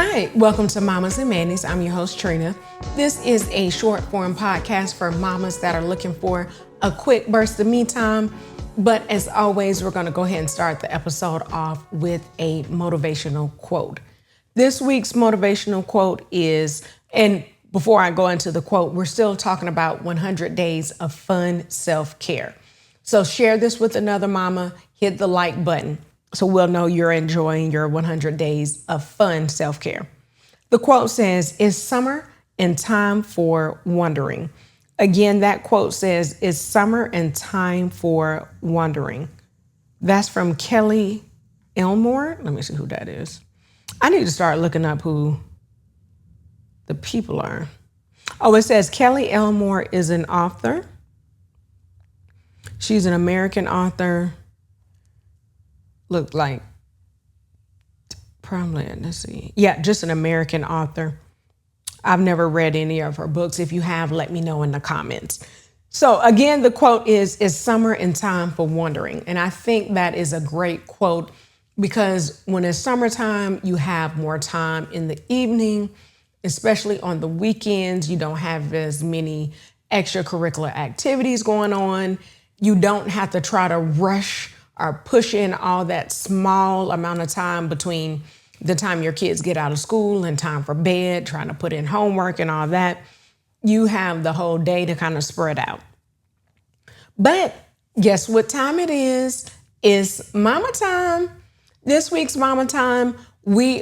Hi, welcome to Mamas and Mannies. I'm your host, Trina. This is a short form podcast for mamas that are looking for a quick burst of me time. But as always, we're going to go ahead and start the episode off with a motivational quote. This week's motivational quote is, and before I go into the quote, we're still talking about 100 days of fun self-care. So share this with another mama, hit the like button, so we'll know you're enjoying your 100 days of fun self-care. The quote says, "It's summer and time for wondering." Again, that quote says, "It's summer and time for wondering." That's from Kelly Elmore. Let me see who that is. I need to start looking up who the people are. Oh, it says Kelly Elmore is an author. She's an American author. Look like probably, let's see. Yeah, just an American author. I've never read any of her books. If you have, let me know in the comments. So again, the quote is, "It's summer and time for wondering." And I think that is a great quote because when it's summertime, you have more time in the evening, especially on the weekends. You don't have as many extracurricular activities going on. You don't have to try to rush or push in all that small amount of time between the time your kids get out of school and time for bed, trying to put in homework and all that. You have the whole day to kind of spread out. But guess what time it is? It's mama time. This week's mama time, we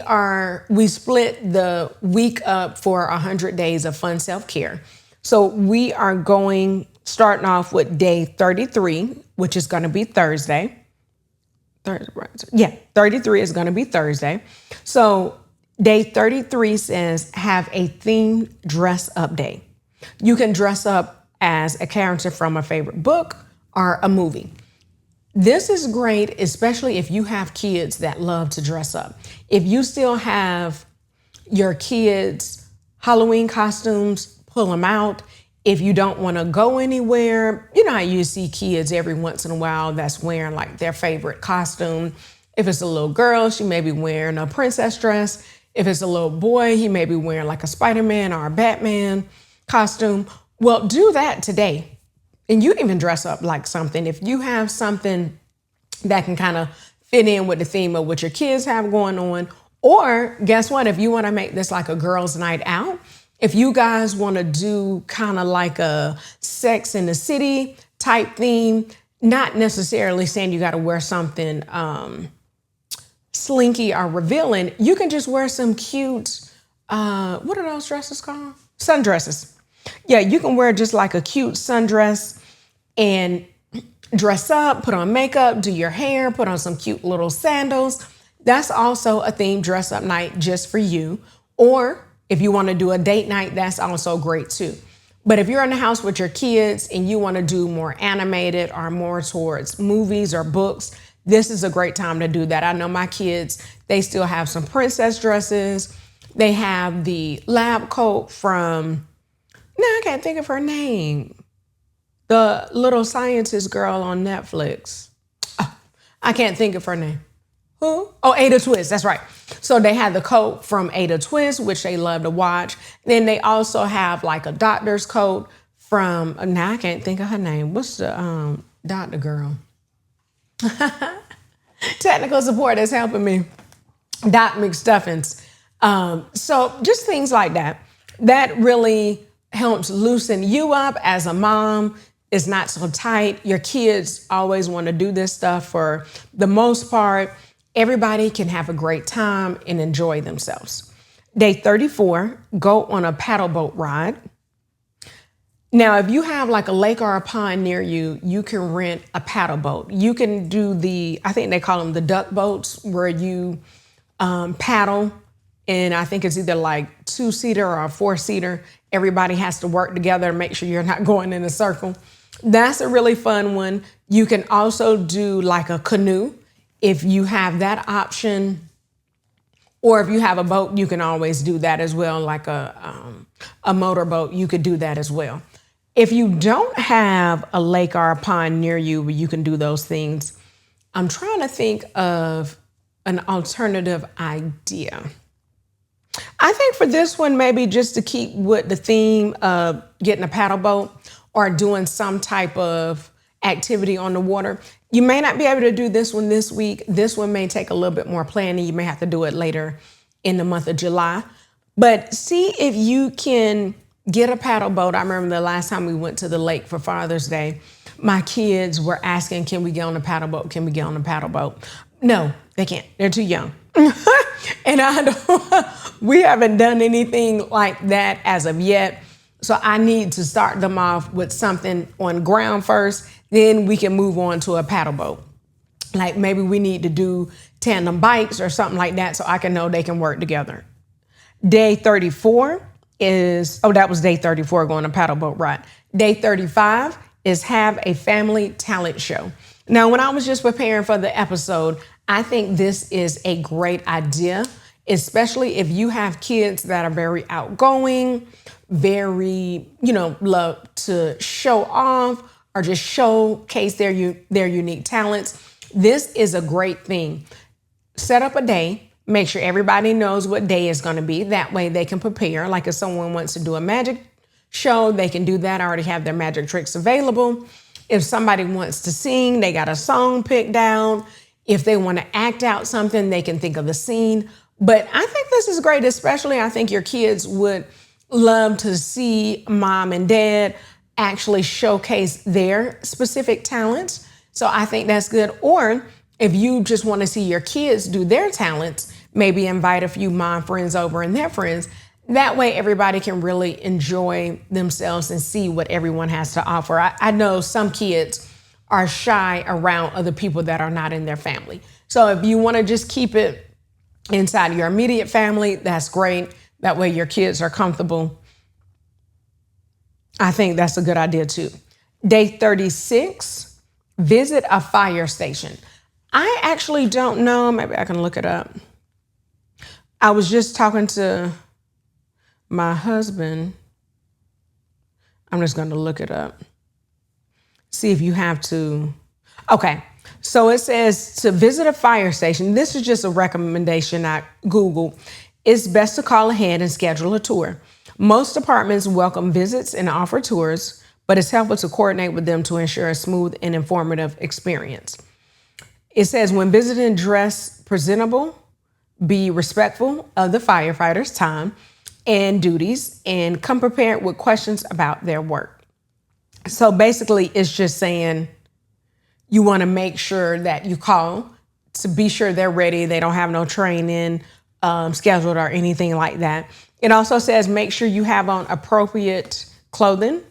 split the week up for 100 days of fun self-care. So we are starting off with day 33, which is going to be Thursday. 33 is going to be Thursday. So day 33 says, have a themed dress up day. You can dress up as a character from a favorite book or a movie. This is great, especially if you have kids that love to dress up. If you still have your kids' Halloween costumes, pull them out. If you don't want to go anywhere, you know how you see kids every once in a while that's wearing like their favorite costume. If it's a little girl, she may be wearing a princess dress. If it's a little boy, he may be wearing like a Spider-Man or a Batman costume. Well, do that today. And you can even dress up like something. If you have something that can kind of fit in with the theme of what your kids have going on, or guess what? If you want to make this like a girls' night out, if you guys want to do kind of like a Sex in the City type theme, not necessarily saying you got to wear something slinky or revealing, you can just wear some cute, what are those dresses called? Sundresses. Yeah, you can wear just like a cute sundress and dress up, put on makeup, do your hair, put on some cute little sandals. That's also a themed dress up night just for you. Or if you want to do a date night, that's also great too. But if you're in the house with your kids and you want to do more animated or more towards movies or books, this is a great time to do that. I know my kids, they still have some princess dresses. They have the lab coat from, I can't think of her name. The little scientist girl on Netflix. Oh, I can't think of her name. Who? Oh, Ada Twist. That's right. So they have the coat from Ada Twist, which they love to watch. Then they also have like a doctor's coat from, now I can't think of her name. What's the doctor girl? Technical support is helping me. Doc McStuffins. So just things like that. That really helps loosen you up as a mom. It's not so tight. Your kids always want to do this stuff for the most part. Everybody can have a great time and enjoy themselves. Day 34, go on a paddle boat ride. Now, if you have like a lake or a pond near you, you can rent a paddle boat. You can do I think they call them the duck boats, where you paddle. And I think it's either like 2-seater or a 4-seater. Everybody has to work together to make sure you're not going in a circle. That's a really fun one. You can also do like a canoe if you have that option. Or if you have a boat, you can always do that as well, like a motorboat. You could do that as well. If you don't have a lake or a pond near you where you can do those things, I'm trying to think of an alternative idea. I think for this one, maybe just to keep with the theme of getting a paddle boat or doing some type of activity on the water. You may not be able to do this one this week. This one may take a little bit more planning. You may have to do it later in the month of July. But see if you can get a paddle boat. I remember the last time we went to the lake for Father's Day, my kids were asking, can we get on the paddle boat? Can we get on the paddle boat? No, they can't. They're too young. And we haven't done anything like that as of yet. So I need to start them off with something on ground first. Then we can move on to a paddle boat. Like maybe we need to do tandem bikes or something like that so I can know they can work together. Day 34 that was day 34 going to paddle boat ride. Day 35 is have a family talent show. Now, when I was just preparing for the episode, I think this is a great idea, especially if you have kids that are very outgoing, very, love to show off or just showcase their unique talents. This is a great thing. Set up a day. Make sure everybody knows what day is going to be. That way they can prepare. Like if someone wants to do a magic show, they can do that. I already have their magic tricks available. If somebody wants to sing, they got a song picked out. If they want to act out something, they can think of the scene. But I think this is great, especially I think your kids would love to see mom and dad actually showcase their specific talents. So I think that's good. Or if you just want to see your kids do their talents, maybe invite a few mom friends over and their friends. That way everybody can really enjoy themselves and see what everyone has to offer. I know some kids are shy around other people that are not in their family. So if you want to just keep it inside your immediate family, that's great. That way your kids are comfortable. I think that's a good idea too. Day 36, visit a fire station. I actually don't know. Maybe I can look it up. I was just talking to my husband. I'm just going to look it up. See if you have to. Okay. So it says to visit a fire station. This is just a recommendation I Googled. It's best to call ahead and schedule a tour. Most departments welcome visits and offer tours, but it's helpful to coordinate with them to ensure a smooth and informative experience. It says when visiting, dress presentable, be respectful of the firefighters' time and duties, and come prepared with questions about their work. So basically, it's just saying you want to make sure that you call to be sure they're ready. They don't have no training scheduled or anything like that. It also says make sure you have on appropriate clothing.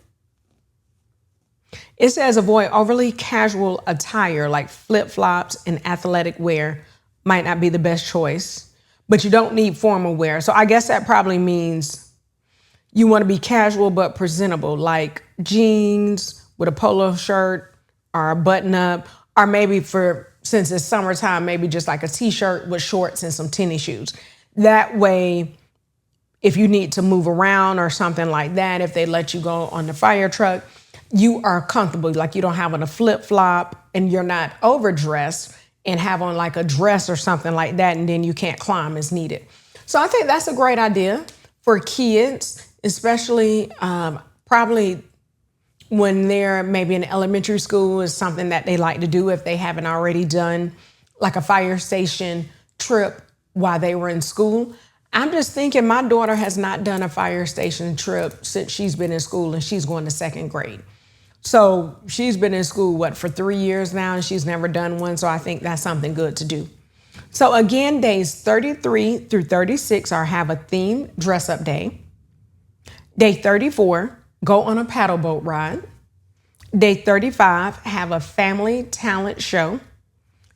It says avoid overly casual attire like flip-flops and athletic wear might not be the best choice, but you don't need formal wear. So I guess that probably means you want to be casual but presentable, like jeans with a polo shirt or a button up, or maybe since it's summertime, maybe just like a t-shirt with shorts and some tennis shoes. That way, if you need to move around or something like that, if they let you go on the fire truck, you are comfortable. Like you don't have on a flip-flop and you're not overdressed and have on like a dress or something like that, and then you can't climb as needed. So I think that's a great idea for kids, especially probably when they're maybe in elementary school is something that they like to do if they haven't already done like a fire station trip while they were in school. I'm just thinking my daughter has not done a fire station trip since she's been in school, and she's going to second grade. So she's been in school, for 3 years now, and she's never done one. So I think that's something good to do. So again, days 33 through 36 are have a theme dress up day. Day 34, go on a paddle boat ride. Day 35, have a family talent show.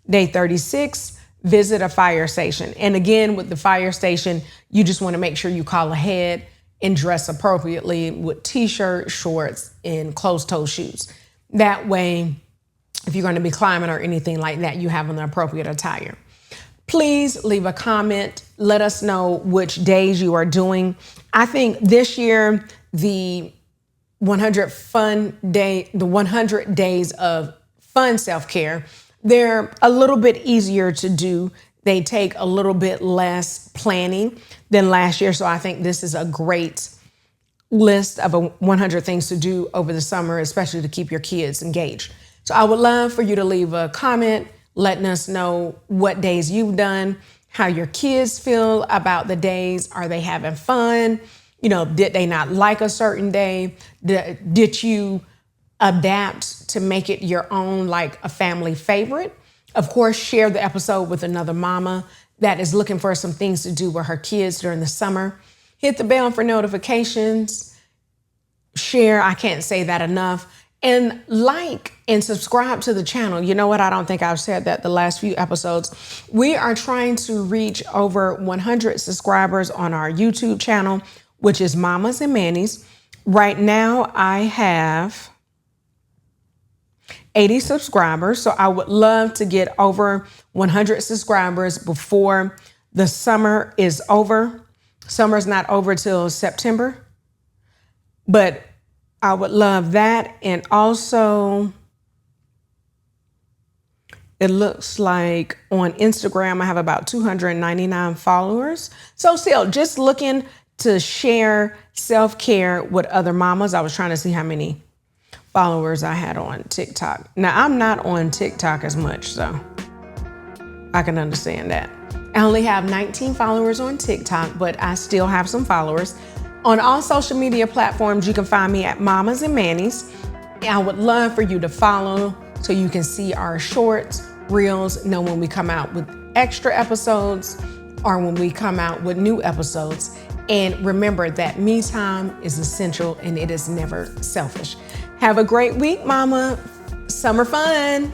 Day 36, visit a fire station. And again, with the fire station, you just want to make sure you call ahead and dress appropriately with t-shirt, shorts, and closed-toe shoes. That way, if you're going to be climbing or anything like that, you have an appropriate attire. Please leave a comment. Let us know which days you are doing. I think this year, the 100 days of fun self-care, they're a little bit easier to do They take a little bit less planning than last year. So I think this is a great list of 100 things to do over the summer, especially to keep your kids engaged. So I would love for you to leave a comment letting us know what days you've done, how your kids feel about the days. Are they having fun? Did they not like a certain day? Did you adapt to make it your own, like a family favorite? Of course, share the episode with another mama that is looking for some things to do with her kids during the summer. Hit the bell for notifications. Share, I can't say that enough. And like and subscribe to the channel. You know what? I don't think I've said that the last few episodes. We are trying to reach over 100 subscribers on our YouTube channel, which is Mommas and Mannies. Right now, I have 80 subscribers. So I would love to get over 100 subscribers before the summer is over. Summer's not over till September, but I would love that. And also, it looks like on Instagram, I have about 299 followers. So still just looking to share self-care with other mamas. I was trying to see how many followers I had on TikTok. Now, I'm not on TikTok as much, so I can understand that. I only have 19 followers on TikTok, but I still have some followers. On all social media platforms, you can find me at Mommas and Mannies. I would love for you to follow so you can see our shorts, reels, know when we come out with extra episodes or when we come out with new episodes. And remember that me time is essential and it is never selfish. Have a great week, mama. Summer fun.